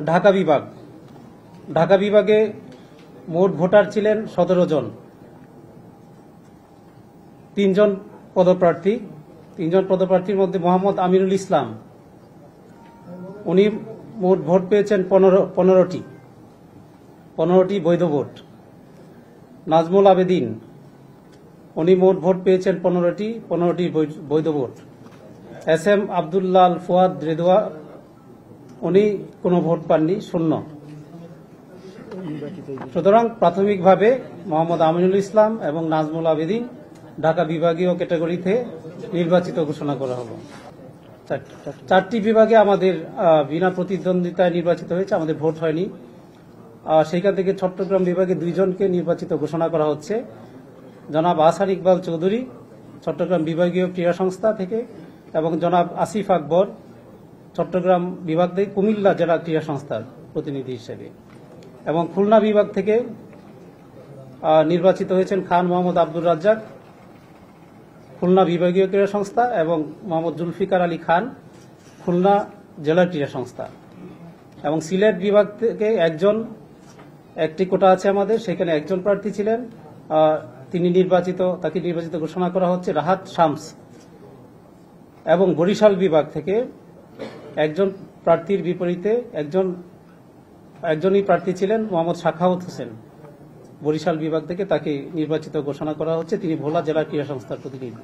ঢাকা বিভাগ। ঢাকা বিভাগে মোট ভোটার ছিলেন 17 জন। 3 জন পদপ্রার্থী। 3 জন পদপ্রার্থীর মধ্যে মোহাম্মদ আমিনুল ইসলাম, উনি মোট ভোট পেয়েছেন 15টি বৈধ ভোট। নাজমুল আবেদিন, উনি মোট ভোট পেয়েছেন 15টি বৈধ vote. S M Abdullah Al Fuad রেদোয়া, উনি কোনো ভোট পাননি, শূন্য। সুতরাং প্রাথমিকভাবে মোহাম্মদ আমিনুল ইসলাম এবং নাজমুল আবেদিন ঢাকা বিভাগীয় ক্যাটাগরিতে নির্বাচিত ঘোষণা করা হলো। 4টি বিভাগে আমাদের বিনা প্রতিদ্বন্দ্বিতায় নির্বাচিত হয়েছে, আমাদের ভোট হয়নি। সেইখান থেকে চট্টগ্রাম বিভাগে 2 জনকে নির্বাচিত ঘোষণা করা হচ্ছে। জনাব আহসান ইকবাল চৌধুরী চট্টগ্রাম বিভাগীয় ক্রীড়া সংস্থা থেকে, এবং জনাব আসিফ আকবর চট্টগ্রাম বিভাগ থেকে কুমিল্লা জেলা ক্রীড়া সংস্থার প্রতিনিধি হিসেবে। এবং খুলনা বিভাগ থেকে নির্বাচিত হয়েছেন খান মোহাম্মদ আব্দুর রাজ্জাক খুলনা বিভাগীয় ক্রীড়া সংস্থা, এবং মোহাম্মদ জুলফিকার আলী খান খুলনা জেলা ক্রীড়া সংস্থা। এবং সিলেট বিভাগ থেকে একটি কোটা আছে আমাদের, সেখানে একজন প্রার্থী ছিলেন, তাকে নির্বাচিত ঘোষণা করা হচ্ছে রাহাত শামস। এবং বরিশাল বিভাগ থেকে একজন প্রার্থীর বিপরীতে একজনই প্রার্থী ছিলেন মোহাম্মদ সাখাওয়াত হোসেন, বরিশাল বিভাগ থেকে তাকে নির্বাচিত ঘোষণা করা হচ্ছে। তিনি ভোলা জেলা ক্রীড়া সংস্থার প্রতিনিধি।